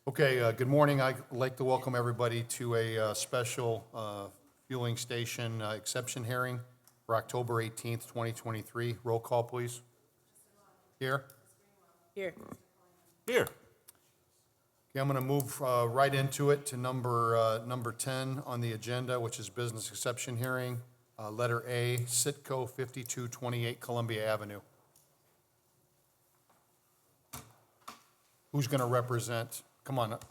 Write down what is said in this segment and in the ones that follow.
Okay, good morning. I'd like to welcome everybody to a special fueling station exception hearing for October 18th, 2023. Roll call, please. Here? Here. Here. Okay, I'm going to move right into it to number 10 on the agenda, which is business exception hearing. Letter A, Sitco 5228 Columbia Avenue. Who's going to represent? Come on up.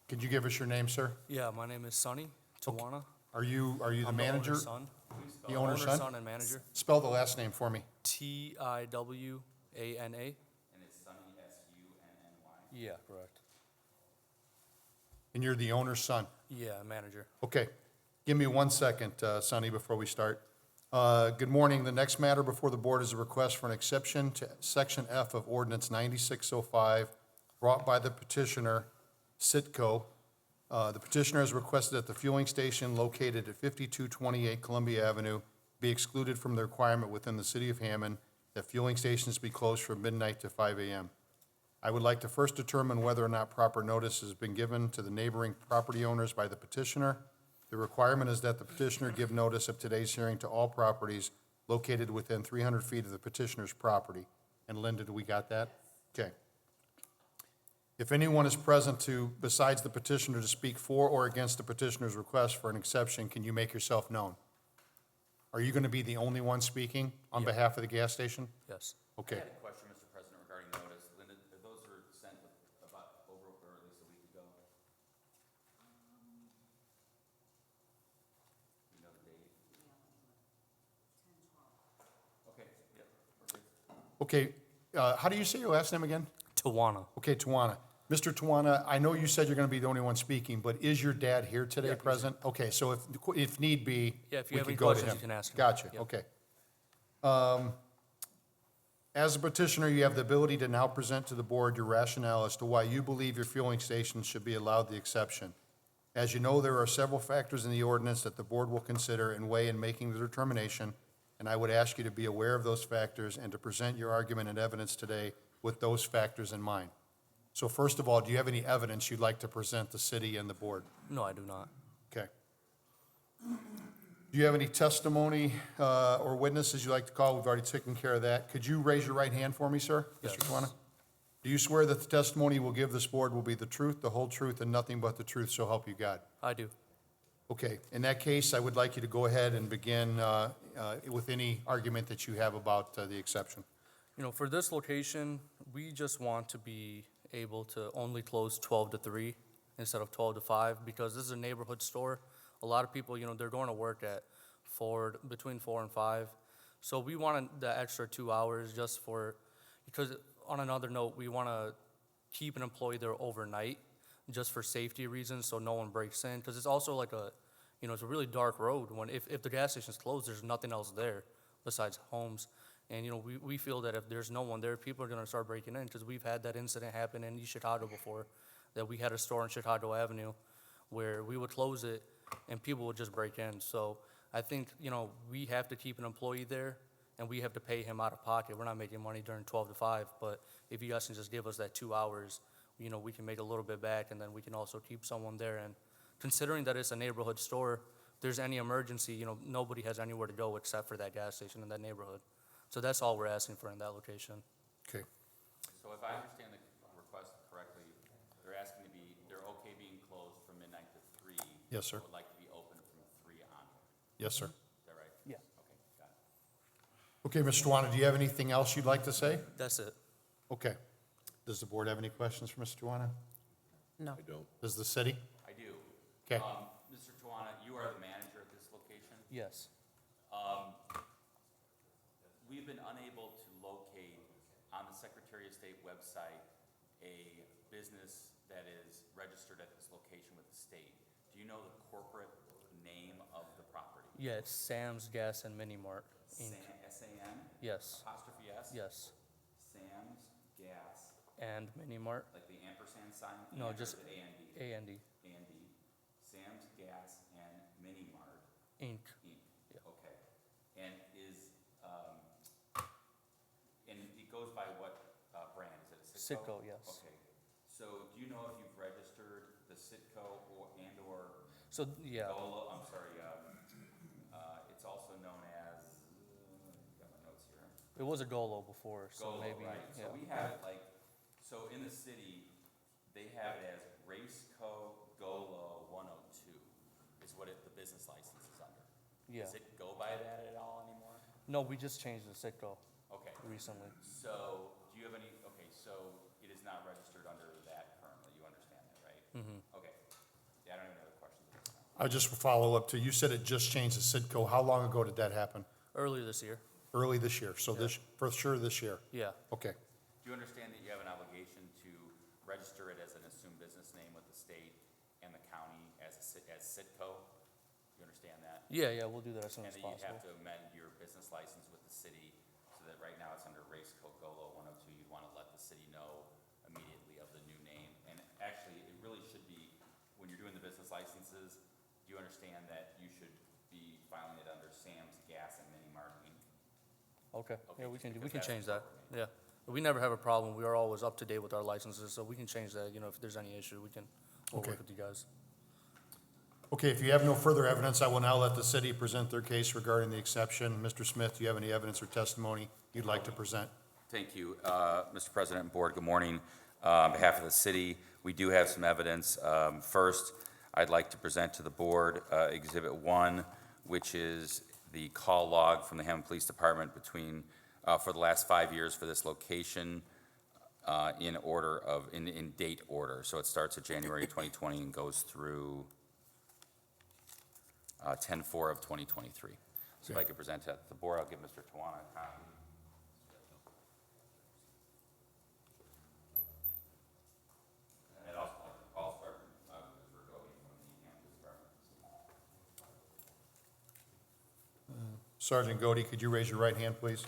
Could you give us your name, sir? Yeah, my name is Sonny Tawana. Are you the I'm manager? The owner's son. The owner's son? Son and manager. Spell the last name for me. Tiwana. And it's Sunny, Sunny. Yeah, correct. And you're the owner's son? Yeah, manager. Okay. Give me 1 second, Sonny, before we start. Good morning. The next matter before the board is a request for an exception to Section F of Ordinance 9605 brought by the petitioner, Sitco. The petitioner has requested that the fueling station located at 5228 Columbia Avenue be excluded from the requirement within the city of Hammond that fueling stations be closed from midnight to 5 a.m. I would like to first determine whether or not proper notice has been given to the neighboring property owners by the petitioner. The requirement is that the petitioner give notice of today's hearing to all properties located within 300 feet of the petitioner's property. And Linda, do we got that? Okay. If anyone is present besides the petitioner to speak for or against the petitioner's request for an exception, can you make yourself known? Are you going to be the only one speaking on behalf of the gas station? Yes. Okay. I had a question, Mr. President, regarding notice. Linda, those were sent about over or at least a week ago. You know the date? Okay, yep, we're good. Okay. How do you say your last name again? Tawana. Okay, Tawana. Mr. Tawana, I know you said you're going to be the only one speaking, but is your dad here today, Yeah, he's present? Okay, so if need be, Yeah, if you we have could any go to questions, him. you can ask him. Gotcha, Yep. okay. As a petitioner, you have the ability to now present to the board your rationale as to why you believe your fueling stations should be allowed the exception. As you know, there are several factors in the ordinance that the board will consider and weigh in making the determination, and I would ask you to be aware of those factors and to present your argument and evidence today with those factors in mind. So first of all, do you have any evidence you'd like to present the city and the board? No, I do not. Okay. Do you have any testimony or witnesses you'd like to call? We've already taken care of that. Could you raise your right hand for me, sir? Yes. Mr. Tawana? Do you swear that the testimony you will give this board will be the truth, the whole truth, and nothing but the truth, so help you God? I do. Okay. In that case, I would like you to go ahead and begin with any argument that you have about the exception. You know, for this location, we just want to be able to only close 12 to 3 instead of 12 to 5 because this is a neighborhood store. A lot of people, you know, they're going to work at between 4 and 5. So we wanted the extra 2 hours because on another note, we want to keep an employee there overnight just for safety reasons so no one breaks in. Because it's also like it's a really dark road. If the gas station's closed, there's nothing else there besides homes. And, you know, we feel that if there's no one there, people are going to start breaking in because we've had that incident happen in East Chicago before, that we had a store on Chicago Avenue where we would close it and people would just break in. So I think, you know, we have to keep an employee there and we have to pay him out of pocket. We're not making money during 12 to 5, but if you guys can just give us that 2 hours, you know, we can make a little bit back and then we can also keep someone there. And considering that it's a neighborhood store, if there's any emergency, you know, nobody has anywhere to go except for that gas station in that neighborhood. So that's all we're asking for in that location. Okay. So if I understand the request correctly, they're okay being closed from midnight to 3. Yes, sir. But would like to be open from 3 on. Yes, sir. Is that right? Yeah. Okay, got it. Okay, Mr. Tawana, do you have anything else you'd like to say? That's it. Okay. Does the board have any questions for Mr. Tawana? No. Does the city? I do. Okay. Mr. Tawana, you are the manager at this location. Yes. We've been unable to locate on the Secretary of State website a business that is registered at this location with the state. Do you know the corporate name of the property? Yeah, it's Sam's Gas and Mini Mart, Inc. S-A-M? Yes. Apostrophe S? Yes. Sam's Gas, And Mini Mart? like the ampersand sign? No, And or just is it A-N-D? A&D, A-N-D. Sam's Gas and Mini Mart, Inc. Inc. Yeah. Okay. And and it goes by what Citgo, yes. Okay, so do you know if you've registered the Citgo or So, yeah, Golo, I'm sorry, it's also known as, got my notes here. it was a Golo before, so Golo, maybe, right, so yeah. we have it like, so in the city, they have it as Raceco Golo 102, is what the business license is under. Yeah. Does it go by that at all anymore? No, we just changed the Citgo Okay, recently. so do you have any, okay, so it is not registered under that currently, you understand that, right? Mm-hmm. Okay, yeah, I don't have any other questions at this time. I'll just follow up to, you said it just changed to Citgo. How long ago did that happen? Earlier this year, Early this year, so this, for sure this year. yeah. Okay. Do you understand that you have an obligation to register it as an assumed business name with the state and the county as Citgo? You understand that? Yeah, we'll do that as soon And as that you'd have possible. to amend your business license with the city, so that right now it's under Raceco Golo 102. You'd want to let the city know immediately of the new name. And actually, it really should be, when you're doing the business licenses, do you understand that you should be filing it under Sam's Gas and Mini Mart Inc.? Okay, yeah, we because can that's change the that, proper name. yeah. We never have a problem, we are always up to date with our licenses, so we can change that, if there's any issue, we'll Okay. work with you guys. Okay, if you have no further evidence, I will now let the city present their case regarding the exception. Mr. Smith, do you have any evidence or testimony you'd like to present? Thank you, Mr. President and Board. Good morning. On behalf of the city, we do have some evidence. First, I'd like to present to the board Exhibit 1, which is the call log from the Hammond Police Department for the last 5 years for this location in date order. So it starts at January 2020 and goes through 10/4 of 2023. So if I could present that to the board, I'll give Mr. Tawana a copy. And I'll start Mr. Gobi from the Hampton Department. Sergeant Godey, could you raise your right hand, please?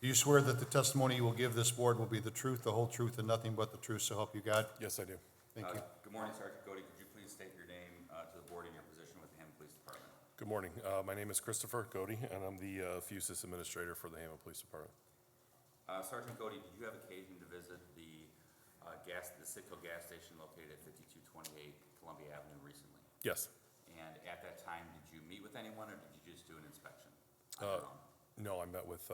Do you swear that the testimony you will give this board will be the truth, the whole truth, and nothing but the truth, so help you God? Yes, I do. Thank you. Good morning, Sergeant Godey. Could you please state your name to the board and your position with the Hammond Police Department? Good morning. My name is Christopher Godey, and I'm the FUSIS Administrator for the Hammond Police Department. Sergeant Godey, did you have occasion to visit the Citgo gas station located at 5228 Columbia Avenue recently? Yes. And at that time, did you meet with anyone, or did you just do an inspection? No, I met with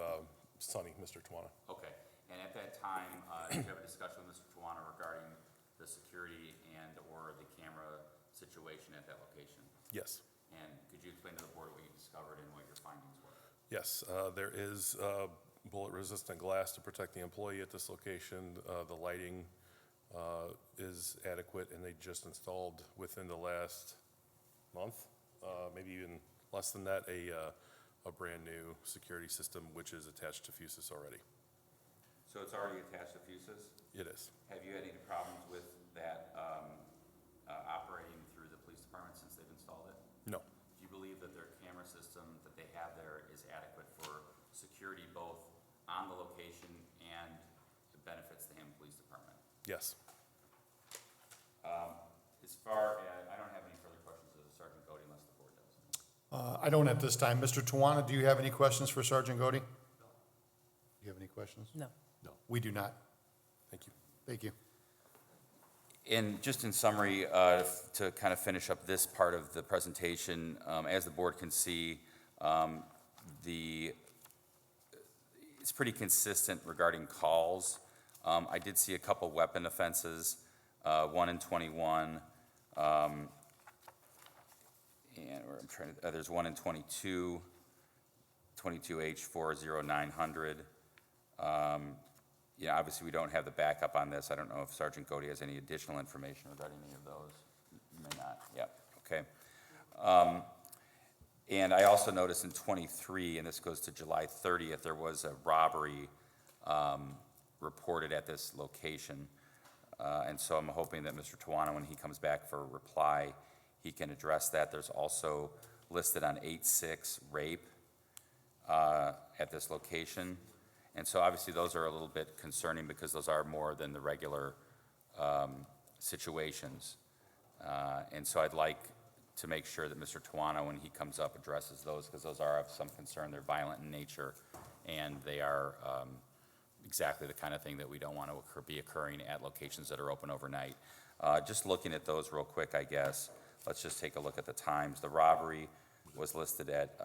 Sonny, Mr. Tawana. Okay, and at that time, did you have a discussion with Mr. Tawana regarding the security and/or the camera situation at that location? Yes. And could you explain to the board what you discovered and what your findings were? Yes, there is bullet-resistant glass to protect the employee at this location. The lighting is adequate, and they just installed within the last month, maybe even less than that, a brand-new security system which is attached to FUSIS already. So it's already attached to FUSIS? It is. Have you had any problems with that operating through the police department since they've installed it? No. Do you believe that their camera system that they have there is adequate for security both on the location and it benefits the Hammond Police Department? Yes. As far as, I don't have any further questions of Sergeant Godey unless the board does. I don't at this time. Mr. Tawana, do you have any questions for Sergeant Godey? Do you have any questions? No. No. We do not. Thank you. Thank you. And just in summary, to kind of finish up this part of the presentation, as the board can see, it's pretty consistent regarding calls. I did see a couple weapon offenses, 1 in 21, and there's 1 in 22, 22H40900. Yeah, obviously, we don't have the backup on this. I don't know if Sergeant Godey has any additional information regarding any of those. You may not. Yep, okay. And I also noticed in 23, and this goes to July 30th, there was a robbery reported at this location. And so I'm hoping that Mr. Tawana, when he comes back for a reply, he can address that. There's also listed on 8/6 rape at this location. And so obviously those are a little bit concerning because those are more than the regular situations. And so I'd like to make sure that Mr. Tawana, when he comes up, addresses those because those are of some concern. They're violent in nature and they are, exactly the kind of thing that we don't want to be occurring at locations that are open overnight. Just looking at those real quick, I guess, let's just take a look at the times. The robbery was listed at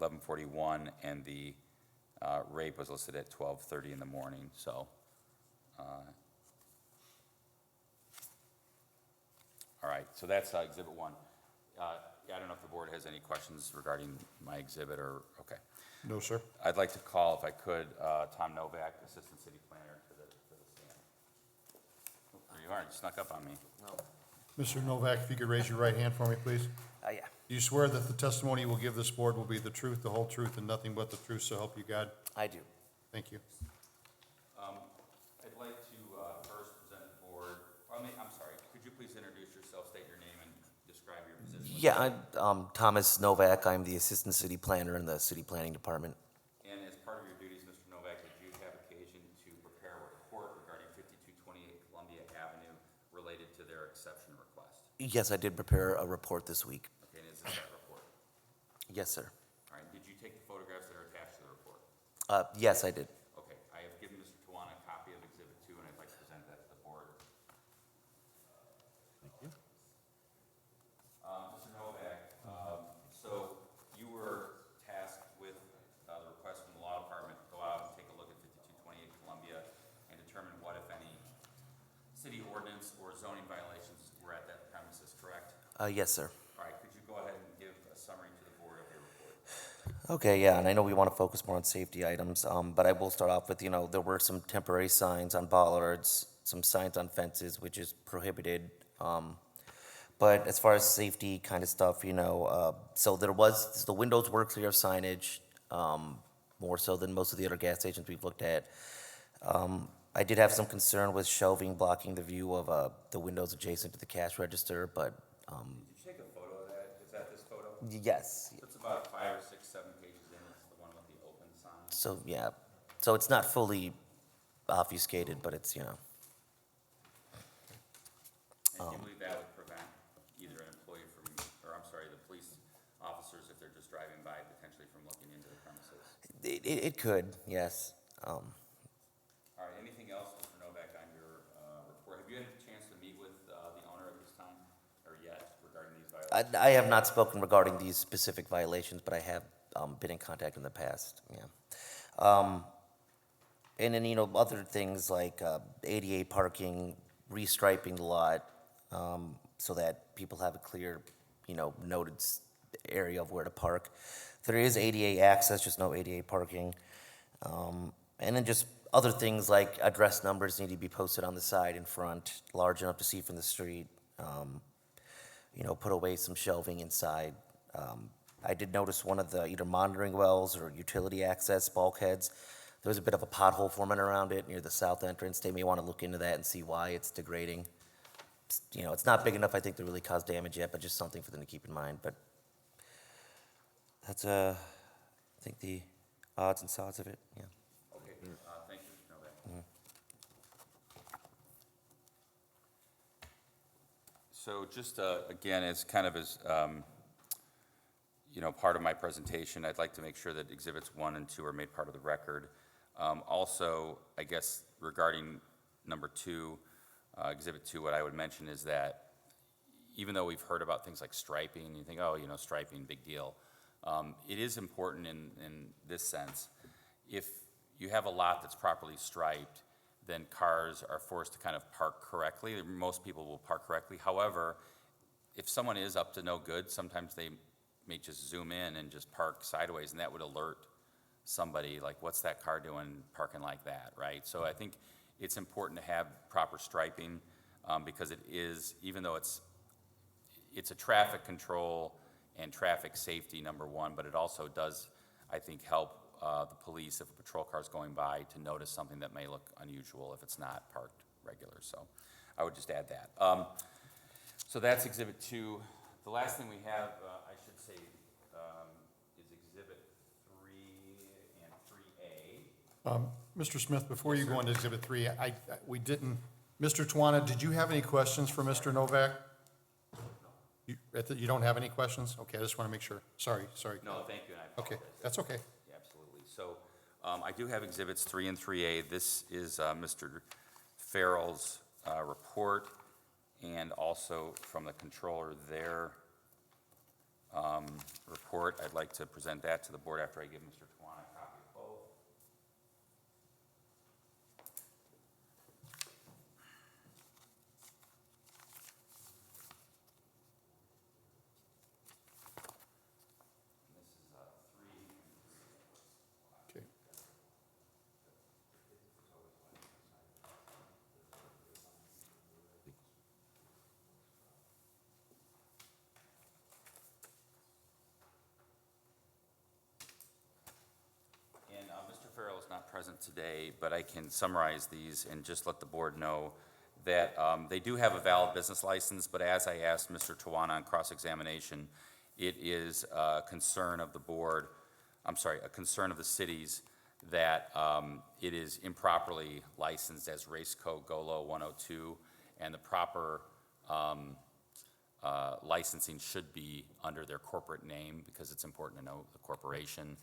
11:41, and the rape was listed at 12:30 in the morning, so. All right, so that's Exhibit 1. I don't know if the board has any questions regarding my exhibit, or, okay. No, sir. I'd like to call, if I could, Tom Novak, Assistant City Planner, to the stand. Oh, there you are, you snuck up on me. Mr. Novak, if you could raise your right hand for me, please. Yeah, Do you swear that the testimony you will give this board will be the truth, the whole truth, and nothing but the truth, so help you God? I do. Thank you. I'd like to first present the board, I'm sorry, could you please introduce yourself, state your name, and describe your position? Yeah, I'm Thomas Novak. I'm the Assistant City Planner in the City Planning Department. And as part of your duties, Mr. Novak, did you have occasion to prepare a report regarding 5228 Columbia Avenue related to their exception request? Yes, I did prepare a report this week. Okay, and is this that report? Yes, sir. All right, did you take the photographs that are attached to the report? Yes, I did. Okay, I have given Mr. Tawana a copy of Exhibit 2, and I'd like to present that to the board. Mr. Novak, so you were tasked with the request from the law department to go out and take a look at 5228 Columbia and determine what, if any, city ordinance or zoning violations were at that premises, correct? Yes, sir. All right, could you go ahead and give a summary to the board of your report? Okay, yeah, and I know we want to focus more on safety items, but I will start off with, there were some temporary signs on bollards, some signs on fences, which is prohibited. But as far as safety kind of stuff, so the windows were clear of signage, more so than most of the other gas stations we've looked at. I did have some concern with shelving blocking the view of the windows adjacent to the cash register, but Did you take a photo of that? Is that this photo? yes. It's about 5 or 6, 7 pages in. It's the one with the open sign. So, yeah, so it's not fully obfuscated, but it's. And do you believe that would prevent either an employee the police officers, if they're just driving by, potentially from looking into the premises? It could, yes. All right, anything else, Mr. Novak, on your report? Have you had a chance to meet with the owner at this time, or yet, regarding these violations? I have not spoken regarding these specific violations, but I have been in contact in the past, yeah. And then, other things like ADA parking, restriping the lot, so that people have a clear, noted area of where to park. There is ADA access, just no ADA parking. And then just other things like address numbers need to be posted on the side in front, large enough to see from the street. Put away some shelving inside. I did notice one of the either monitoring wells or utility access bulkheads. There was a bit of a pothole forming around it near the south entrance. They may want to look into that and see why it's degrading. It's not big enough, I think, to really cause damage yet, but just something for them to keep in mind. But that's, I think, the odds and sods of it, yeah. Okay, thank you, Mr. Novak. So just, again, as kind of as, part of my presentation, I'd like to make sure that Exhibits 1 and 2 are made part of the record. Also, I guess regarding number 2, Exhibit 2, what I would mention is that even though we've heard about things like striping, you think, oh, striping, big deal. It is important in this sense. If you have a lot that's properly striped, then cars are forced to kind of park correctly. Most people will park correctly. However, if someone is up to no good, sometimes they may just zoom in and just park sideways, and that would alert somebody, like, what's that car doing parking like that, right? So I think it's important to have proper striping because it is, even though it's a traffic control and traffic safety, number one, but it also does, I think, help the police, if a patrol car is going by, to notice something that may look unusual if it's not parked regular. So I would just add that. So that's Exhibit 2. The last thing we have, I should say, is Exhibit 3 and 3A. Mr. Smith, before you go into Exhibit 3, we didn't, Mr. Tawana, did you have any questions for Mr. Novak? You don't have any questions? Okay, I just want to make sure. Sorry. No, thank you, and I Okay, apologize. that's okay. Yeah, absolutely. So I do have Exhibits 3 and 3A. This is Mr. Farrell's report, and also from the controller, their report. I'd like to present that to the board after I give Mr. Tawana a copy of both. This is 3. Okay. And Mr. Farrell is not present today, but I can summarize these and just let the board know that they do have a valid business license, but as I asked Mr. Tawana on cross-examination, it is a concern of the board, a concern of the cities that it is improperly licensed as Raceco Golo 102, and the proper licensing should be under their corporate name, because it's important to know the corporation,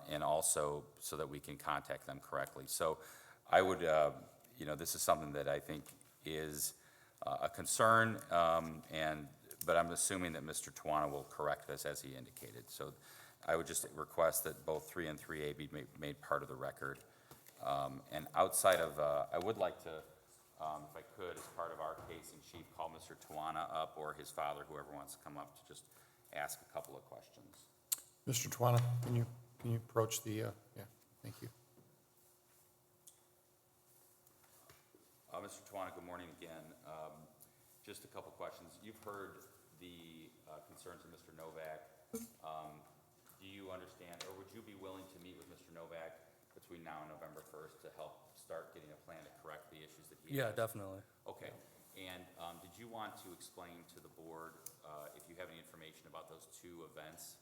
and also so that we can contact them correctly. So I would, this is something that I think is a concern, but I'm assuming that Mr. Tawana will correct this as he indicated. So I would just request that both 3 and 3A be made part of the record. And outside of, I would like to, if I could, as part of our case in chief, call Mr. Tawana up, or his father, whoever wants to come up, to just ask a couple of questions. Mr. Tawana, can you approach the, yeah, thank you. Mr. Tawana, good morning again. Just a couple questions. You've heard the concerns of Mr. Novak. Do you understand, or would you be willing to meet with Mr. Novak between now and November 1st to help start getting a plan to correct the issues that he has? Yeah, definitely. Okay. And did you want to explain to the board if you have any information about those two events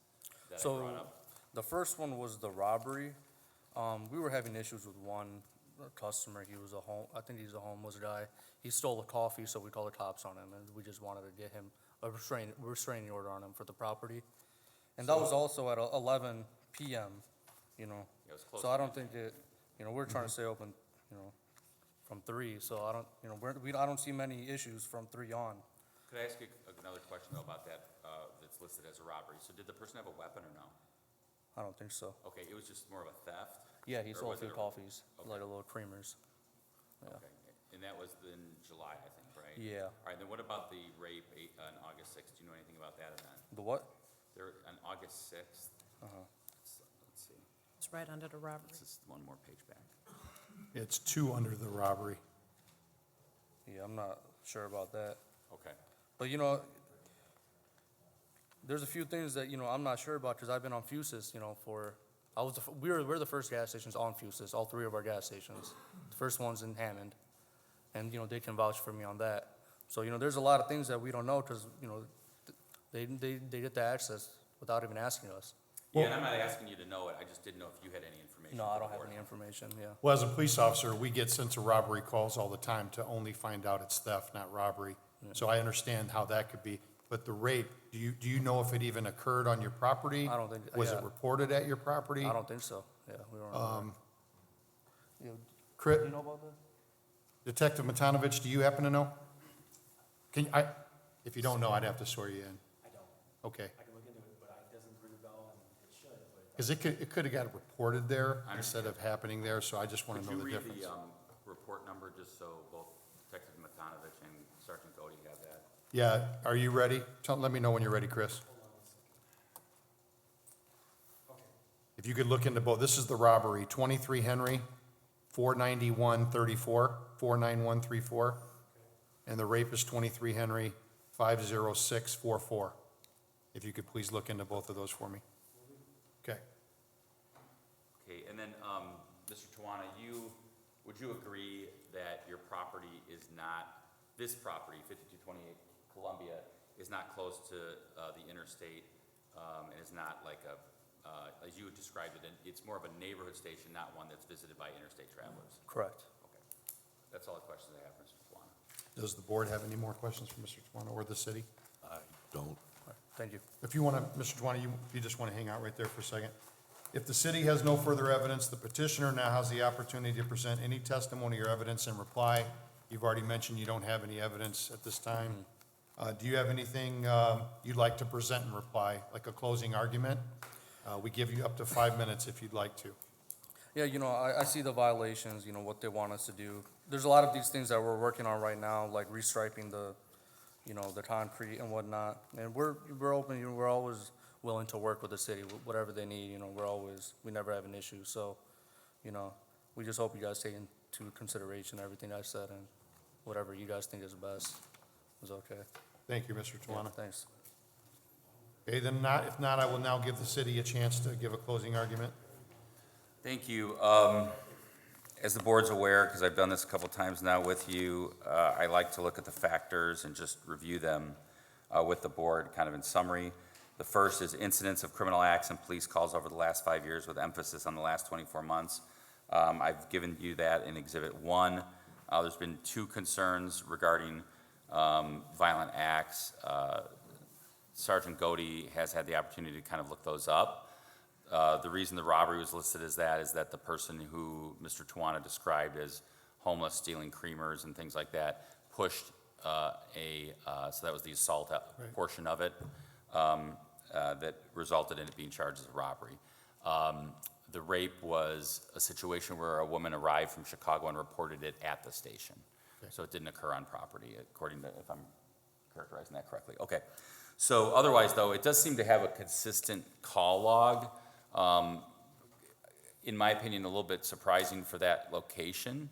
that I So, brought up? the first one was the robbery. We were having issues with one customer. He was I think he's a homeless guy. He stole a coffee, so we called the cops on him, and we just wanted to get him a restraining order on him for the property. And that was also at 11 PM, Yeah, it was close So I to don't think it, we're trying to stay open, from 3, so I don't, I don't see many issues from 3 on. Could I ask you another question though about that that's listed as a robbery? So did the person have a weapon or no? I don't think so. Okay, it was just more of a theft? Yeah, he Or sold was it 3 a- coffees, Okay. like a little creamers. Yeah. Okay, and that was in July, I think, right? Yeah. All right, then what about the rape on August 6th? Do you know anything about that event? The what? There, on August 6th, Uh-huh. let's see, It's right under the robbery. this is one more page back. It's 2 under the robbery. Yeah, I'm not sure about that. Okay, But, there's a few things that, I'm not sure about, because I've been on Fuses, we're the first gas stations on Fuses, all 3 of our gas stations. The first one's in Hammond, and, they can vouch for me on that. So, there's a lot of things that we don't know, because, they get the access without even asking us. yeah, and I'm not asking you to know it, I just didn't know if you had any information. No, for I the don't have board. any information, yeah. Well, as a police officer, we get sent to robbery calls all the time to only find out it's theft, not robbery. So I understand how that could be. But the rape, do you know if it even occurred on your property? I don't think- Was it yeah. reported at your property? I don't think so, yeah, we don't know. Crit, Do you know about that? Detective Matanovich, do you happen to know? If you don't know, I'd have to swear you in. I don't. Okay. I can look into it, but it doesn't ring a bell, and it should, but it Because it could have got reported there I instead of happening there, so I just want Could to know you the read difference. the report number, just so both Detective Matanovich and Sergeant Godey have that? Yeah, are you ready? Let me know when you're ready, Chris. If you could look into both, this is the robbery, 23 Henry, 49134, 49134. And the rape is 23 Henry, 50644. If you could please look into both of those for me. Okay. Okay, and then, Mr. Tawana, would you agree that your property is not, this property, 5228 Columbia, is not close to the interstate, and is not like as you described it, it's more of a neighborhood station, not one that's visited by interstate travelers? Correct. Okay, that's all the questions I have, Mr. Tawana. Does the board have any more questions for Mr. Tawana or the city? I don't. All right, thank you. If you want to, Mr. Tawana, if you just want to hang out right there for a second. If the city has no further evidence, the petitioner now has the opportunity to present any testimony or evidence in reply. You've already mentioned you don't have any evidence at this time. Do you have anything you'd like to present in reply, like a closing argument? We give you up to 5 minutes if you'd like to. Yeah, I see the violations, what they want us to do. There's a lot of these things that we're working on right now, like restriping the concrete and whatnot. And we're open, we're always willing to work with the city, whatever they need, we never have an issue. So, we just hope you guys take into consideration everything I said, and whatever you guys think is best is okay. Thank you, Mr. Yeah, Tawana. thanks. Okay, then if not, I will now give the city a chance to give a closing argument. Thank you. As the board's aware, because I've done this a couple times now with you, I like to look at the factors and just review them with the board, kind of in summary. The first is incidents of criminal acts and police calls over the last 5 years with emphasis on the last 24 months. I've given you that in Exhibit 1. There's been 2 concerns regarding violent acts. Sergeant Godey has had the opportunity to kind of look those up. The reason the robbery was listed as that is that the person who Mr. Tawana described as homeless, stealing creamers and things like that, pushed so that was the assault portion of it, that resulted in it being charged as a robbery. The rape was a situation where a woman arrived from Chicago and reported it at the station. Okay. So it didn't occur on property, according to, if I'm characterizing that correctly. Okay. So otherwise, though, it does seem to have a consistent call log. In my opinion, a little bit surprising for that location,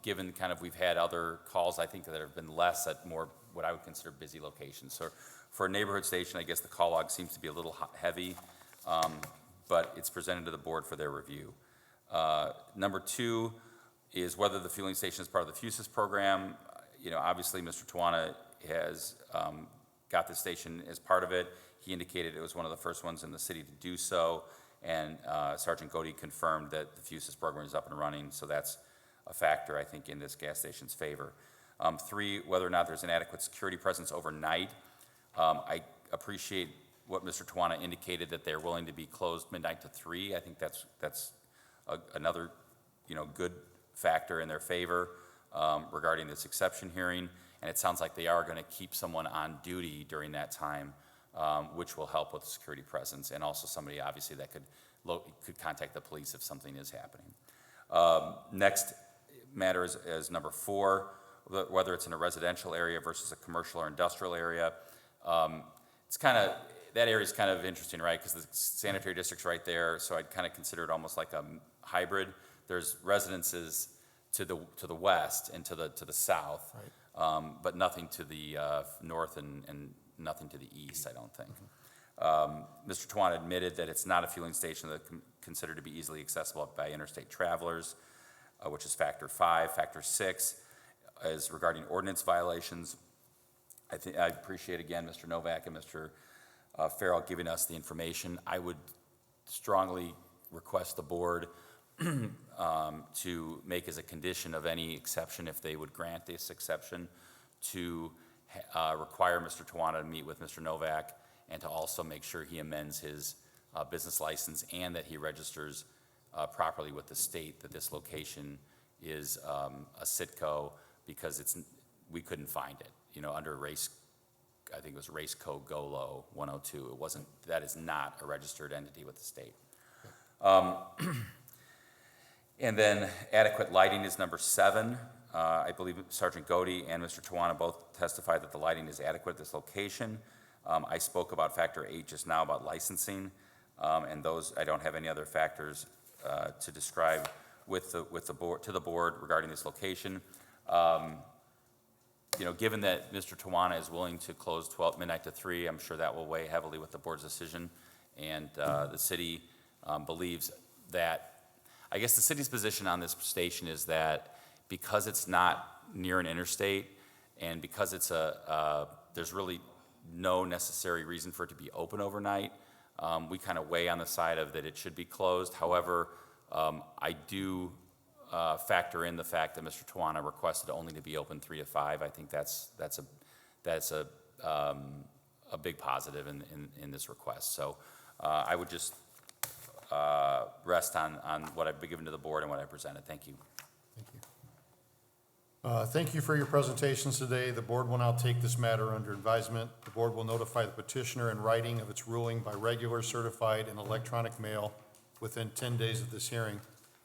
given kind of we've had other calls, I think, that have been less at more what I would consider busy locations. So for a neighborhood station, I guess the call log seems to be a little heavy, but it's presented to the board for their review. Number 2 is whether the fueling station is part of the FUSIS program. Obviously, Mr. Tawana has got the station as part of it. He indicated it was one of the first ones in the city to do so, and Sergeant Godey confirmed that the FUSIS program is up and running, so that's a factor, I think, in this gas station's favor. 3, whether or not there's an adequate security presence overnight. I appreciate what Mr. Tawana indicated, that they're willing to be closed midnight to 3. I think that's another good factor in their favor regarding this exception hearing, and it sounds like they are going to keep someone on duty during that time, which will help with security presence, and also somebody obviously that could contact the police if something is happening. Next matter is number 4, whether it's in a residential area versus a commercial or industrial area. That area is kind of interesting, right? Because the sanitary district's right there, so I'd kind of consider it almost like a hybrid. There's residences to the west and to the south, right. But nothing to the north and nothing to the east, I don't think. Mr. Tawana admitted that it's not a fueling station that considered to be easily accessible by interstate travelers, which is factor 5. Factor 6 is regarding ordinance violations. I appreciate, again, Mr. Novak and Mr. Farrell giving us the information. I would strongly request the board to make as a condition of any exception, if they would grant this exception, to require Mr. Tawana to meet with Mr. Novak and to also make sure he amends his business license and that he registers properly with the state that this location is a Sitco, because we couldn't find it. Under I think it was Race Code GOLO 102. That is not a registered entity with the state. And then adequate lighting is number 7. I believe Sergeant Godey and Mr. Tawana both testified that the lighting is adequate at this location. I spoke about factor 8 just now about licensing, and those, I don't have any other factors to describe with the board regarding this location. Given that Mr. Tawana is willing to close midnight to 3, I'm sure that will weigh heavily with the board's decision. And the city believes that, I guess the city's position on this station is that because it's not near an interstate and because it's there's really no necessary reason for it to be open overnight, we kind of weigh on the side of that it should be closed. However, I do factor in the fact that Mr. Tawana requested only to be open 3 to 5. I think that's a big positive in this request. So I would just rest on what I've been given to the board and what I presented. Thank you. Thank you. Thank you for your presentations today. The board will now take this matter under advisement. The board will notify the petitioner in writing of its ruling by regular, certified, and electronic mail within 10 days of this hearing.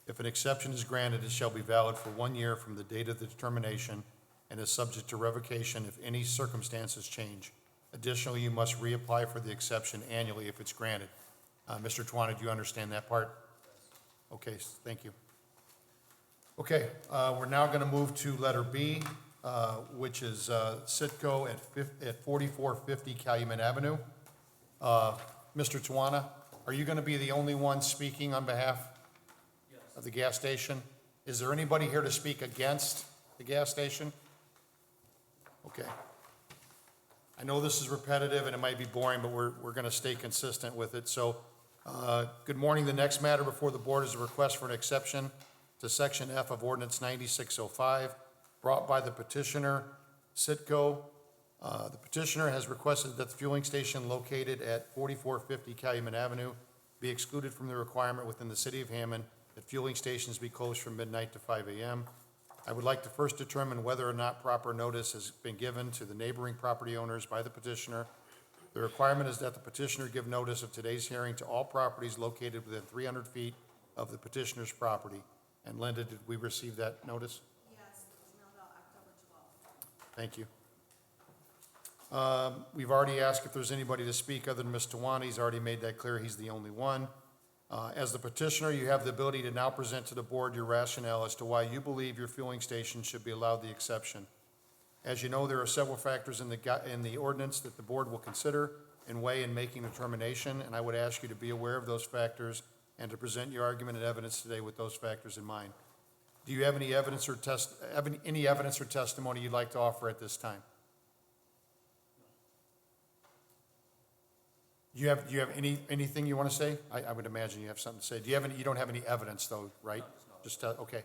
If an exception is granted, it shall be valid for 1 year from the date of the determination and is subject to revocation if any circumstances change. Additionally, you must reapply for the exception annually if it's granted. Mr. Tawana, do you understand that part? Okay, thank you. Okay, we're now going to move to letter B, which is Sitco at 4450 Calumet Avenue. Mr. Tawana, are you going to be the only one speaking on behalf of the gas station? Is there anybody here to speak against the gas station? Okay. I know this is repetitive and it might be boring, but we're going to stay consistent with it. So, good morning. The next matter before the board is a request for an exception to Section F of Ordinance 9605, brought by the petitioner, Sitco. The petitioner has requested that the fueling station located at 4450 Calumet Avenue be excluded from the requirement within the city of Hammond that fueling stations be closed from midnight to 5 a.m. I would like to first determine whether or not proper notice has been given to the neighboring property owners by the petitioner. The requirement is that the petitioner give notice of today's hearing to all properties located within 300 feet of the petitioner's property. And Linda, did we receive that notice? Yes, it was mailed out October 12th. Thank you. We've already asked if there's anybody to speak other than Mr. Tawana. He's already made that clear. He's the only one. As the petitioner, you have the ability to now present to the board your rationale as to why you believe your fueling station should be allowed the exception. As you know, there are several factors in the ordinance that the board will consider and weigh in making a determination, and I would ask you to be aware of those factors and to present your argument and evidence today with those factors in mind. Do you have any evidence or testimony you'd like to offer at this time? Do you have anything you want to say? I would imagine you have something to say. You don't have any evidence though, right? Just, okay.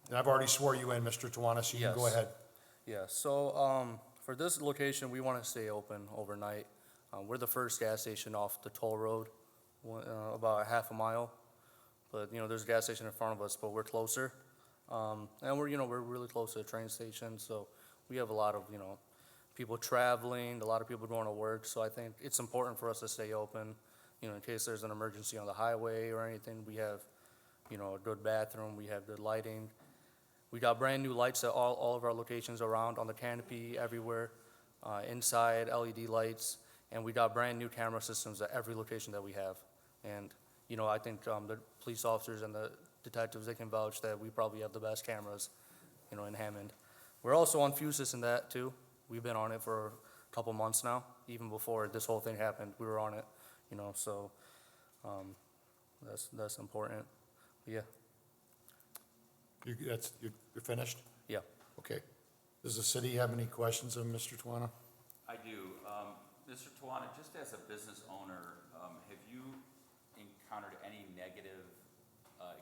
And I've already swore you in, Mr. Tawana, so you can go Yes. ahead. Yeah, so for this location, we want to stay open overnight. We're the first gas station off the toll road, about a half a mile. But, there's a gas station in front of us, but we're closer. And we're really close to the train station, so we have a lot of, people traveling, a lot of people going to work. So I think it's important for us to stay open, in case there's an emergency on the highway or anything. We have, a good bathroom, we have good lighting. We got brand new lights at all of our locations around, on the canopy, everywhere, inside, LED lights, and we got brand new camera systems at every location that we have. And, I think the police officers and the detectives, they can vouch that we probably have the best cameras, in Hammond. We're also on Fusus in that too. We've been on it for a couple months now. Even before this whole thing happened, we were on it, so that's important. Yeah, You're finished? yeah. Okay. Does the city have any questions of Mr. Tawana? I do. Mr. Tawana, just as a business owner, have you encountered any negative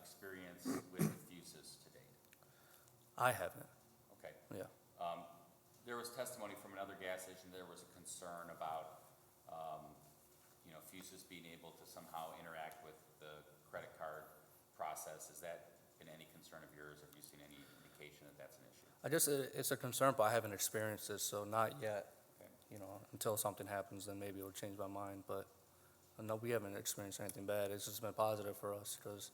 experience with Fusus to date? I haven't, Okay. yeah. There was testimony from another gas station, there was a concern about, Fusus being able to somehow interact with the credit card process. Has that been any concern of yours? Have you seen any indication that that's an issue? It's a concern, but I haven't experienced this, so not yet. Okay. Until something happens, then maybe it'll change my mind, but no, we haven't experienced anything bad. It's just been positive for us, because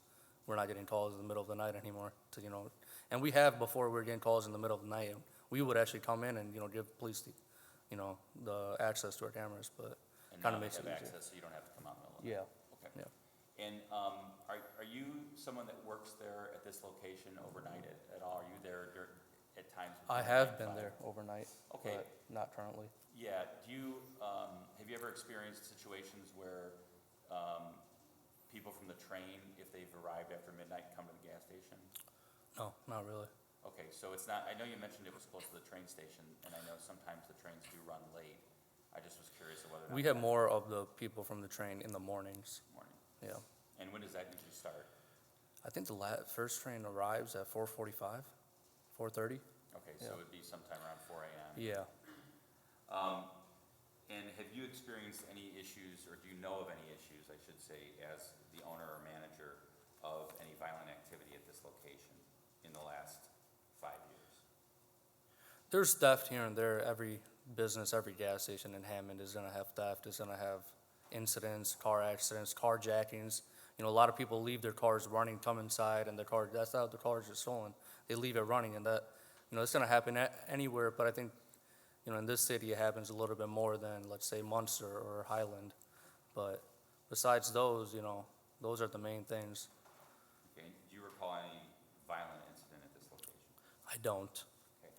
we're not getting calls in the middle of the night anymore, and we have before. We were getting calls in the middle of the night, and we would actually come in and, give police the access to our cameras, but And kind now of they makes it have easier. access, so you don't have to come out in the middle of the night? Yeah, Okay. yeah. And are you someone that works there at this location overnight at all? Are you there at times? I between have 9 and been 5? there overnight, Okay. but not currently. Yeah, have you ever experienced situations where people from the train, if they've arrived after midnight, come to the gas station? No, not really. Okay, so it's not, I know you mentioned it was close to the train station, and I know sometimes the trains do run late. I just was curious of whether or not. We have more of the people from the train in the mornings, Morning. yeah. And when does that usually start? I think the first train arrives at 4:45, 4:30. Okay, so Yeah. it'd be sometime around 4 a.m. Yeah. And have you experienced any issues, or do you know of any issues, I should say, as the owner or manager of any violent activity at this location in the last 5 years? There's theft here and there. Every business, every gas station in Hammond is gonna have theft, is gonna have incidents, car accidents, carjackings. You know, a lot of people leave their cars running, come inside, and that's how the cars are stolen. They leave it running, and that, you know, it's gonna happen anywhere, but I think, you know, in this city, it happens a little bit more than, let's say, Munster or Highland. But besides those, you know, those are the main things. Okay, do you recall any violent incident at this location? I don't. Okay.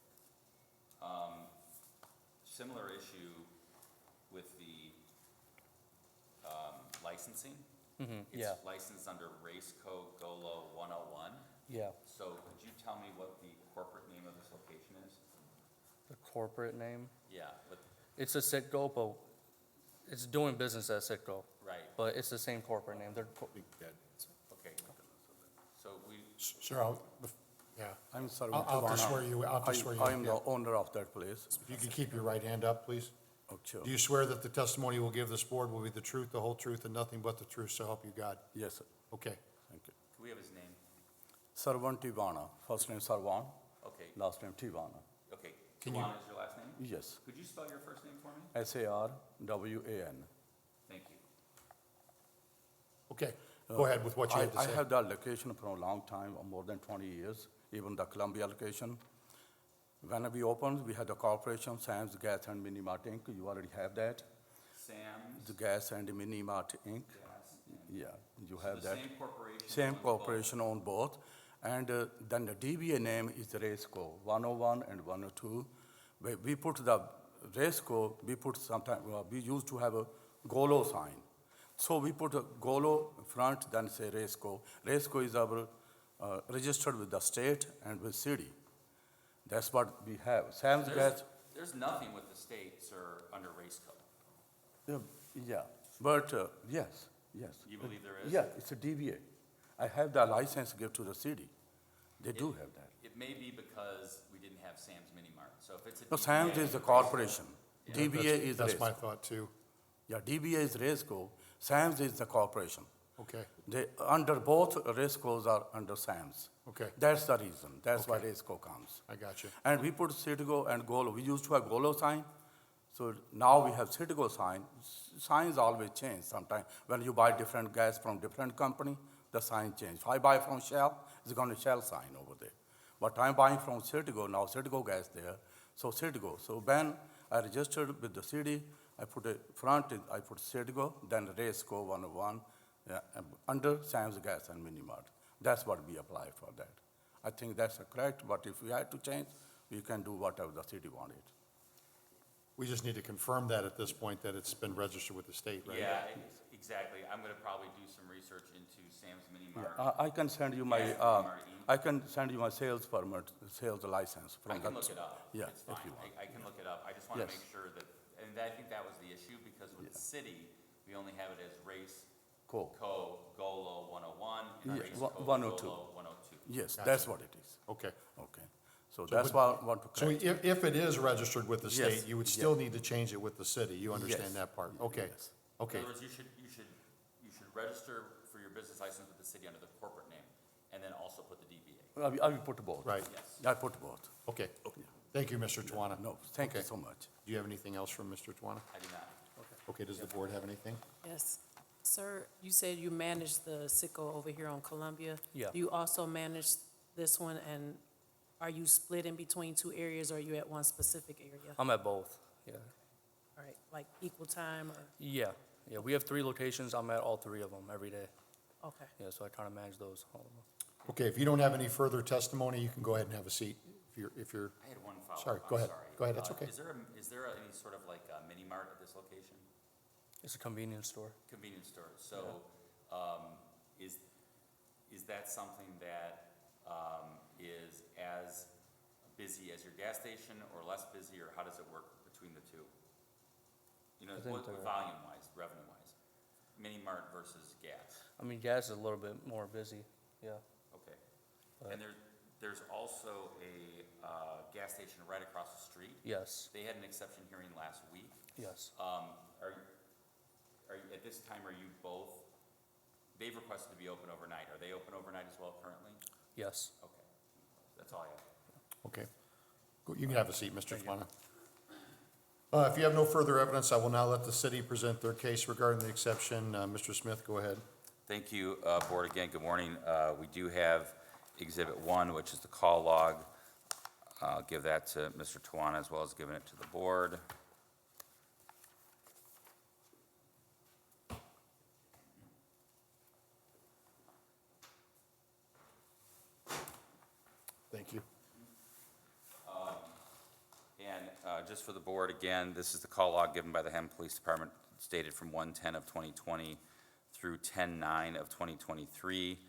Similar issue with the licensing. Yeah. It's licensed under Race Code GOLO 101. Yeah. So could you tell me what the corporate name of this location is? The corporate name, Yeah, but, it's a Citgo, but it's doing business as Citgo. right, But it's the same corporate name. They're, okay. So we, Sir, yeah, I'm sorry. I'll just swear you, I'll just swear you. I am in. the owner of that place. If you could keep your right hand up, please. Oh, sure. Do you swear that the testimony you will give this board will be the truth, the whole truth, and nothing but the truth, so help you God? Yes, sir. Okay. Thank you. could we have his name? Sarvan Tivana, first name Sarvan, Okay, last name Tivana. okay. Can you- Tuan is your last name? Yes, Could you spell your first name for me? Sarwan. Thank you. Okay, go ahead with what you had to I say. have that location for a long time, more than 20 years, even the Columbia location. When we opened, we had the corporation, Sam's Gas and Mini Mart Inc. You already have that. Sam's The Gas and Mini Mart Inc. Gas. Yeah, you So have the that. same corporation? Same owns both. corporation on both. And then the DBA name is Raceco, 101 and 102. We put the Raceco, we used to have a Golo sign. So we put a Golo front, then say Raceco. Raceco is our registered with the state and with city. That's what we have. Sam's Gas, There's nothing with the state, sir, under Race Code. yeah, but yes. You believe there is? Yeah, it's a DBA. I have the license give to the city. They do have that. It may be because we didn't have Sam's Mini Mart, so if it's a. No, DBA, Sam's is the corporation. DBA is That's my Raceco. thought too. Yeah, DBA is Raceco, Sam's is the corporation. Okay, They, under both Racecos are under Sam's. okay, That's the reason, that's why Okay. Raceco comes. I got you. And we put Citigo and Golo, we used to have Golo sign, so now we have Citigo sign. Signs always change sometime. When you buy different gas from different company, the sign change. If I buy from Shell, it's gonna Shell sign over there. But I'm buying from Citigo, now Citigo gas there, so Citigo. So when I registered with the city, I put a front, I put Citigo, then Raceco 101, yeah, under Sam's Gas and Mini Mart. That's what we apply for that. I think that's correct, but if we had to change, we can do whatever the city wanted. We just need to confirm that at this point, that it's been registered with the state, right? Yeah, exactly. I'm gonna probably do some research into Sam's Mini Mart. I can send you my, Gas and Mini Mart Inc. I can send you my sales permit, sales license I from can that. look it up. Yeah, It's if fine. you want. I can look it up. I just wanna Yes. make sure that, and I think that was the issue, because with the city, we only have it as Race Cool. Co. GOLO 101 and Yeah, Race one- Co. 102. GOLO 102. Yes, Gotcha. that's what it is. Okay. Okay. So that's why I want to So correct. if it is registered with the Yes, state, you would still need to change it with the city. You understand Yes. that part? Okay, Yes. In okay. other words, you should register for your business license with the city under the corporate name, and then also put the DBA. I will put both. Right. Yes. I put both. Okay. Thank you, Mr. Tawana. No, thank you Okay. so much. Do you have anything else from Mr. Tawana? I do not. Okay, does the board have anything? Yes. Sir, you said you manage the Sicko over here on Columbia. Yeah. Do you also manage this one, and are you split in between two areas, or are you at one specific area? I'm at both, yeah. All right, like equal time, or, Yeah, we have 3 locations. I'm at all 3 of them every day. okay. Yeah, so I try to manage those, all of them. Okay, if you don't have any further testimony, you can go ahead and have a seat. If you're, I had one follow-up. Sorry, I'm go ahead. sorry. Go ahead, that's okay. Is there any sort of like a mini mart at this location? It's a convenience store. Convenience store. So, is that something that, is as busy as your gas station, or less busy, or how does it work between the two? You know, I think what they're- volume-wise, revenue-wise? Mini mart versus gas? I mean, gas is a little bit more busy, yeah. Okay. Right. And there's also a gas station right across the street. Yes, They had an exception hearing last week. Yes. At this time, are you both, they've requested to be open overnight. Are they open overnight as well currently? Yes. Okay, that's all I have. Okay. You can have a seat, Mr. Tawana. If you have no further evidence, I will now let the city present their case regarding the exception. Mr. Smith, go ahead. Thank you, Board. Again, good morning. We do have Exhibit 1, which is the call log. I'll give that to Mr. Tawana as well as giving it to the board. Thank you. And just for the board, again, this is the call log given by the Hammond Police Department, stated from 1/10 of 2020 through 10/9 of 2023.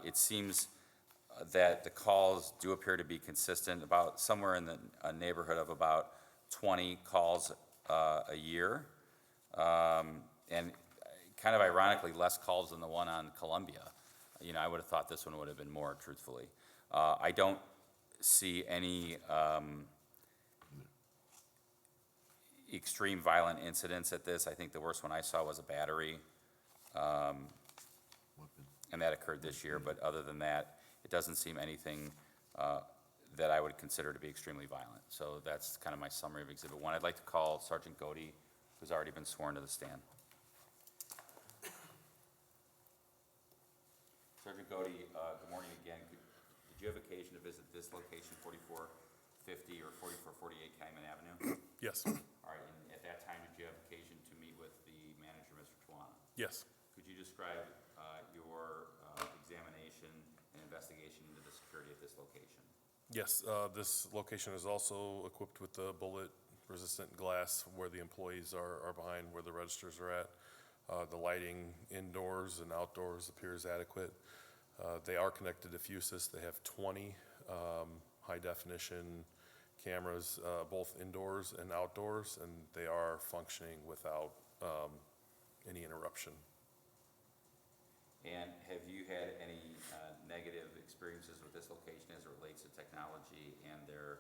It seems that the calls do appear to be consistent, about somewhere in the neighborhood of about 20 calls a year. And kind of ironically, less calls than the one on Columbia. You know, I would have thought this one would have been more, truthfully. I don't see any extreme violent incidents at this. I think the worst one I saw was a battery. And that occurred this year, but other than that, it doesn't seem anything that I would consider to be extremely violent. So that's kind of my summary of Exhibit 1. I'd like to call Sergeant Godey, who's already been sworn to the stand. Sergeant Godey, good morning again. Did you have occasion to visit this location, 4450 or 4448 Calumet Avenue? Yes, All right, and at that time, did you have occasion to meet with the manager, Mr. Tawana? yes. Could you describe your examination and investigation into the security at this location? Yes, this location is also equipped with the bullet-resistant glass where the employees are behind where the registers are at. The lighting indoors and outdoors appears adequate. They are connected to Fusus. They have 20 high-definition cameras, both indoors and outdoors, and they are functioning without any interruption. And have you had any negative experiences with this location as it relates to technology and their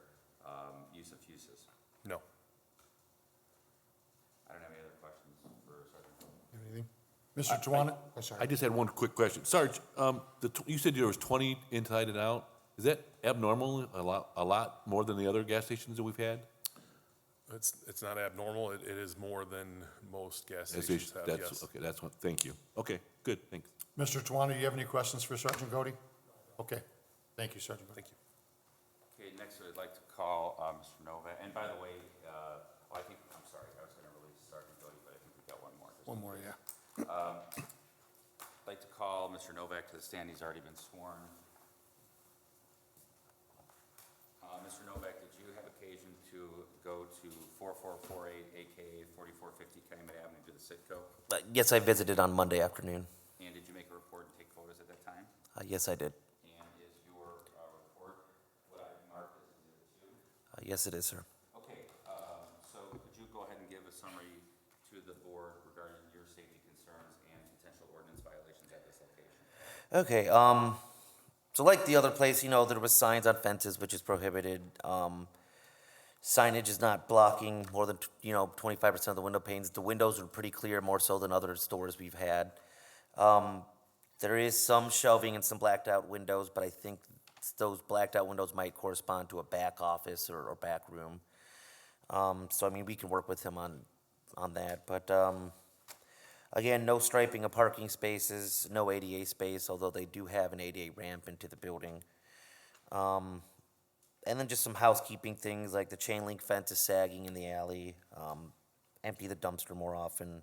use of fuses? No. I don't have any other questions for Sergeant Godey. Anything? Mr. Tawana? Oh, sorry. I just had one quick question. Sarge, you said there was 20 inside and out. Is that abnormal, a lot more than the other gas stations that we've had? It's not abnormal. It is more than most gas stations have, yes. Okay, that's what, thank you. Okay, good, thanks. Mr. Tawana, do you have any questions for Sergeant Godey? Okay. Thank you, Sergeant Godey. Thank you. Okay, next I'd like to call Mr. Nova. And by the way, I'm sorry, I was going to release Sergeant Godey, but I think we've got one more. One more, yeah. I'd like to call Mr. Novak to the stand. He's already been sworn. Mr. Novak, did you have occasion to go to 4448, AKA 4450 Calumet Avenue to the Citgo? Yes, I visited on Monday afternoon. And did you make a report and take photos at that time? Yes, I did. And is your report what I marked as Exhibit 2? Yes, it is, sir. Okay, so could you go ahead and give a summary to the board regarding your safety concerns and potential ordinance violations at this location? Okay, so like the other place, there was signs on fences, which is prohibited. Signage is not blocking more than, 25% of the window panes. The windows are pretty clear, more so than other stores we've had. There is some shelving and some blacked out windows, but I think those blacked out windows might correspond to a back office or back room. So, I mean, we can work with him on that, but, again, no striping of parking spaces, no ADA space, although they do have an ADA ramp into the building. And then just some housekeeping things, like the chain link fence is sagging in the alley, empty the dumpster more often,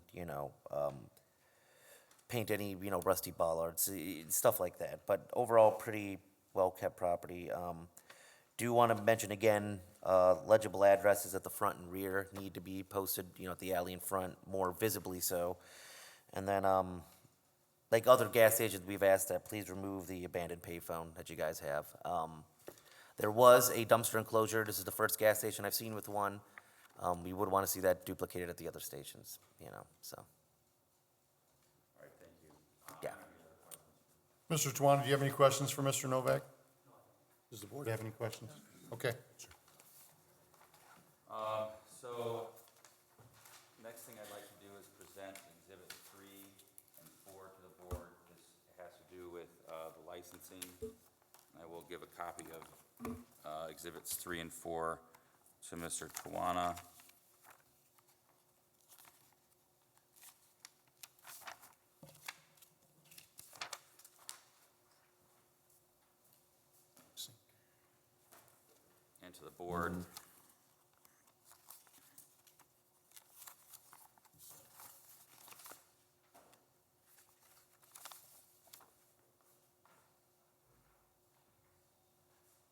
paint any, rusty bollards, stuff like that. But overall, pretty well-kept property. Do want to mention again, legible addresses at the front and rear need to be posted, at the alley in front, more visibly so. And then, like other gas stations, we've asked that please remove the abandoned payphone that you guys have. There was a dumpster enclosure. This is the first gas station I've seen with one. We would want to see that duplicated at the other stations, so, All right, thank you. yeah. Mr. Tawana, do you have any questions for Mr. Novak? Does the board have any questions? Okay. So, financing. I will give a copy of Exhibits 3 and 4 to Mr. Tawana. And to the board.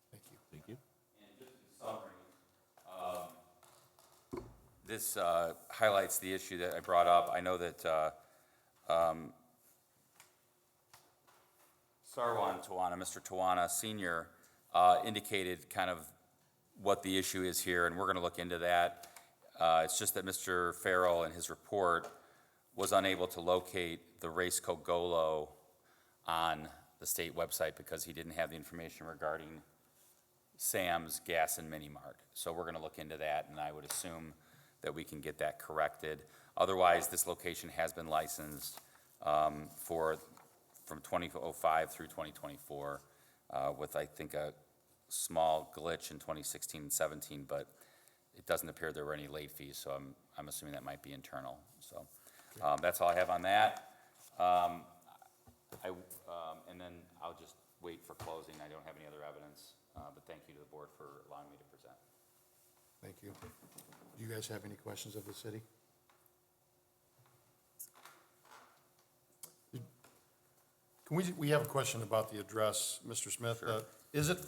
Thank you. Thank you. And just in summary, this highlights the issue that I brought up. I know that Sarwan Tawana, Mr. Tawana Senior, indicated kind of what the issue is here, and we're going to look into that. It's just that Mr. Farrell, in his report, was unable to locate the Raceco Golo on the state website because he didn't have the information regarding Sam's Gas and Mini Mart. So we're going to look into that, and I would assume that we can get that corrected. Otherwise, this location has been licensed from 2005 through 2024 with, I think, a small glitch in 2016 and 17, but it doesn't appear there were any late fees, so I'm assuming that might be internal. So that's all I have on that. And then I'll just wait for closing. I don't have any other evidence, but thank you to the board for allowing me to present. Thank you. Do you guys have any questions of the city? We have a question about the address, Mr. Smith. Sure. Is it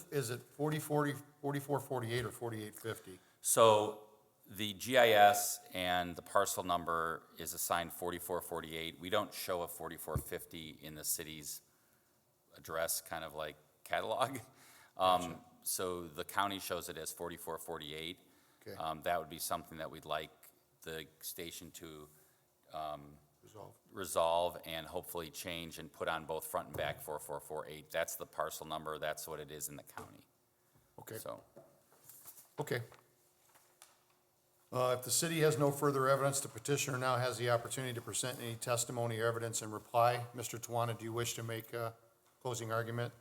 4448 or 4850? So the GIS and the parcel number is assigned 4448. We don't show a 4450 in the city's address kind of like catalog. So the county shows it as 4448. Okay. That would be something that we'd like the station to Resolved. resolve and hopefully change and put on both front and back 4448. That's the parcel number. That's what it is in the county. Okay. So, Okay. If the city has no further evidence, the petitioner now has the opportunity to present any testimony or evidence in reply. Mr. Tawana, do you wish to make a closing argument?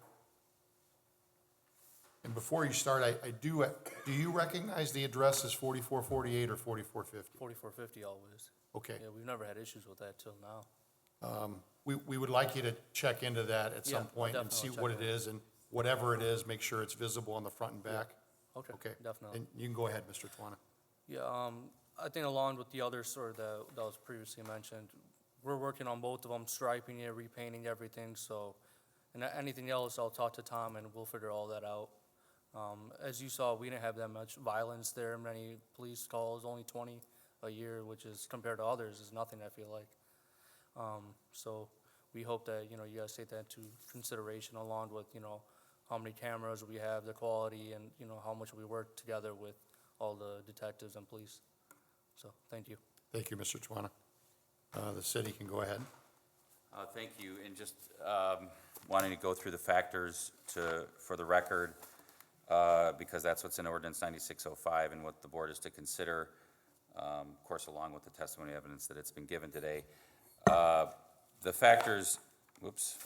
And before you start, do you recognize the address as 4448 or 4450? 4450 always. Okay. Yeah, we've never had issues with that till now. We would like you to check into that at Yeah, some point I'll and see definitely what check it it. is, and whatever it is, make sure it's visible on the front and back. Okay, Okay. definitely. And you can go ahead, Mr. Tawana. Yeah, I think along with the other sort of that was previously mentioned, we're working on both of them, striping it, repainting everything, so, and anything else, I'll talk to Tom and we'll figure all that out. As you saw, we didn't have that much violence there, many police calls, only 20 a year, which is, compared to others, is nothing, I feel like. So we hope that, you guys take that into consideration along with, how many cameras we have, the quality, and, how much we work together with all the detectives and police. So, thank you. Thank you, Mr. Tawana. The city can go ahead. thank you, and just wanting to go through the factors for the record, because that's what's in ordinance 9605 and what the board is to consider, of course, along with the testimony evidence that it's been given today. The factors, whoops,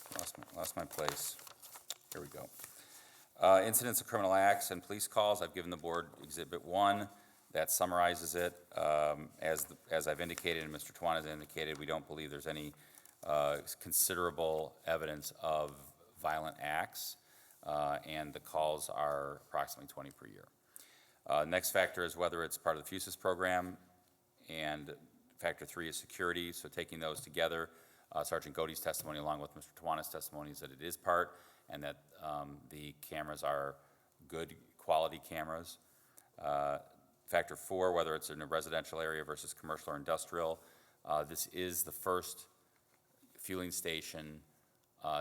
lost my place. Here we go. Incidents of criminal acts and police calls, I've given the board Exhibit 1. That summarizes it. As I've indicated and Mr. Tawana has indicated, we don't believe there's any considerable evidence of violent acts, and the calls are approximately 20 per year. Next factor is whether it's part of the FUSIS program, and factor 3 is security. So taking those together, Sergeant Godey's testimony along with Mr. Tawana's testimony is that it is part, and that the cameras are good quality cameras. Factor 4, whether it's in a residential area versus commercial or industrial. This is the first fueling station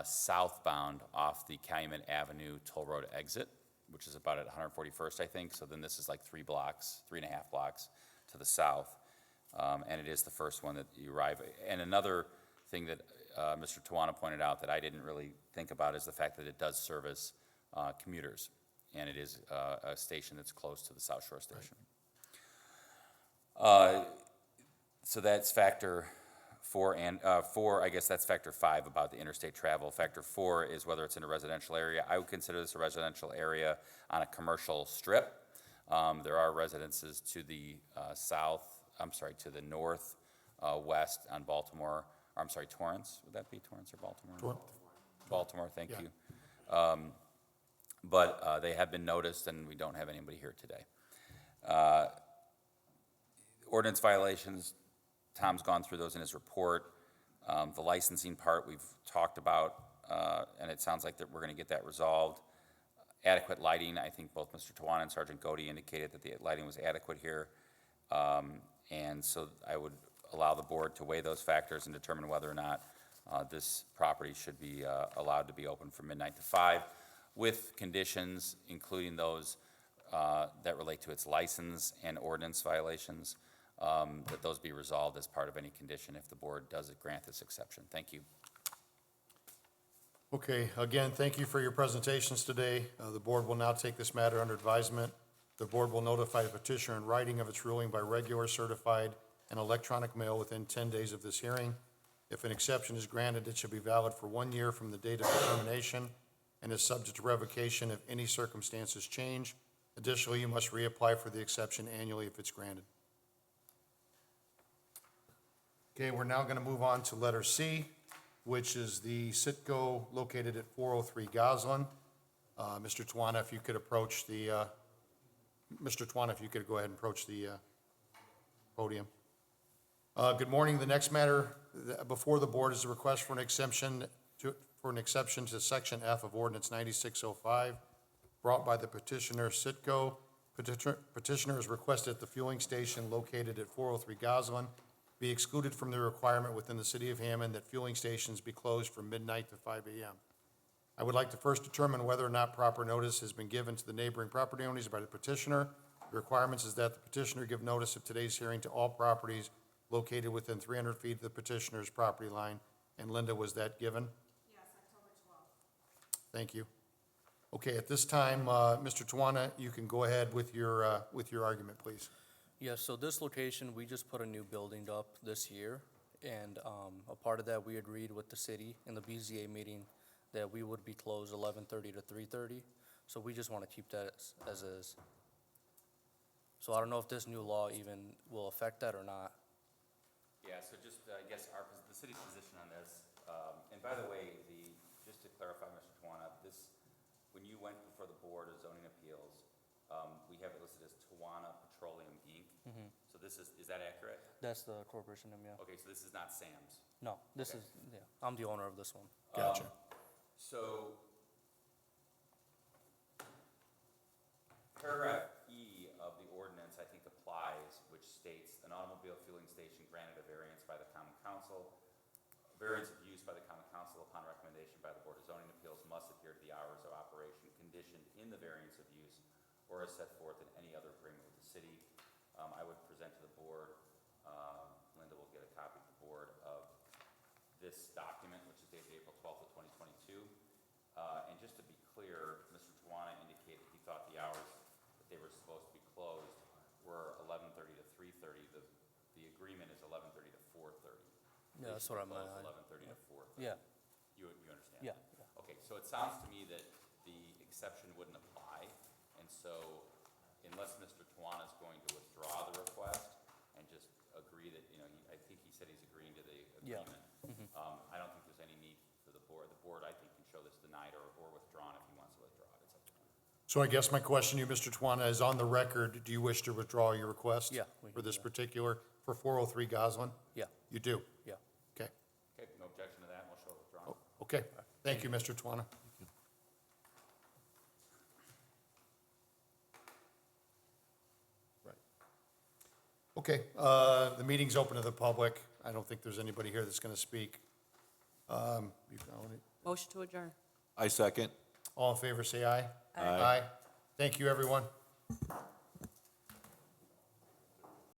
southbound off the Calumet Avenue Toll Road exit, which is about at 141st, I think. So then this is like 3.5 blocks to the south. And it is the first one that you arrive. And another thing that Mr. Tawana pointed out that I didn't really think about is the fact that it does service commuters. And it is a station that's close to the South Shore Station. So that's factor Four, I guess that's factor 5 about the interstate travel. Factor 4 is whether it's in a residential area. I would consider this a residential area on a commercial strip. There are residences to the to the north, west on Baltimore, or I'm sorry, Torrance. Would that be Torrance or Baltimore? Baltimore, thank Yeah. you. But they have been noticed, and we don't have anybody here today. Ordinance violations, Tom's gone through those in his report. The licensing part we've talked about, and it sounds like that we're going to get that resolved. Adequate lighting, I think both Mr. Tawana and Sergeant Godey indicated that the lighting was adequate here. And so I would allow the board to weigh those factors and determine whether or not this property should be allowed to be open from midnight to 5, with conditions, including those that relate to its license and ordinance violations, that those be resolved as part of any condition if the board does grant this exception. Thank you. Okay, again, thank you for your presentations today. The board will now take this matter under advisement. The board will notify the petitioner in writing of its ruling by regular, certified, and electronic mail within 10 days of this hearing. If an exception is granted, it shall be valid for 1 year from the date of determination and is subject to revocation if any circumstances change. Additionally, you must reapply for the exception annually if it's granted. Okay, we're now going to move on to letter C, which is the Citgo located at 403 Goslin. Mr. Tawana, if you could approach the, Mr. Tawana, if you could go ahead and approach the podium. Good morning. The next matter before the board is a request for an exception to Section F of Ordinance 9605, brought by the petitioner Citgo. Petitioner has requested that the fueling station located at 403 Goslin be excluded from the requirement within the city of Hammond that fueling stations be closed from midnight to 5 a.m. I would like to first determine whether or not proper notice has been given to the neighboring property owners by the petitioner. The requirements is that the petitioner give notice of today's hearing to all properties located within 300 feet of the petitioner's property line. And Linda, was that given? Yes, October 12th. Thank you. Okay, at this time, Mr. Tawana, you can go ahead with your argument, please. Yeah, so this location, we just put a new building up this year, and a part of that, we agreed with the city in the BZA meeting that we would be closed 11:30 to 3:30, so we just want to keep that as is. So I don't know if this new law even will affect that or not. Yeah, so just, I guess, the city's position on this, and by the way, just to clarify, Mr. Tawana, when you went before the Board of Zoning Appeals, we have it listed as Tawana Petroleum Inc. So this is that accurate? That's the corporation name, yeah. Okay, so this is not Sam's. No, this is, yeah, I'm the owner of this one. Gotcha. So, paragraph E of the ordinance, I think, applies, which states an automobile fueling station granted a variance by the Common Council. Variance of use by the Common Council upon recommendation by the Board of Zoning Appeals must adhere to the hours of operation conditioned in the variance of use or as set forth in any other agreement with the city. I would present to the board, Linda will get a copy of the board of this document, which is dated April 12th of 2022. And just to be clear, Mr. Tawana indicated he thought the hours that they were supposed to be closed were 11:30 to 3:30. The agreement is 11:30 to 4:30. Yeah, that's what I meant. 11:30 to 4:30. Yeah, You understand? yeah. Okay, so it sounds to me that the exception wouldn't apply, and so unless Mr. Tawana is going to withdraw the request and just agree that, I think he said he's agreeing to the Yeah. agreement. I don't think there's any need for the board. The board, I think, can show this denied or withdrawn if he wants to withdraw it. It's up to him. So I guess my question to you, Mr. Tawana, is on the record, do you wish to withdraw your request? Yeah, we For can this do that. particular, for 403 Goslin? Yeah, You do? yeah. Okay. Okay, no objection to that, we'll show it withdrawn. Okay. Thank you, Mr. Tawana. Right. Okay, the meeting's open to the public. I don't think there's anybody here that's going to speak. You found it? Motion to adjourn. I second. All in favor, say aye. Aye. Thank you, everyone.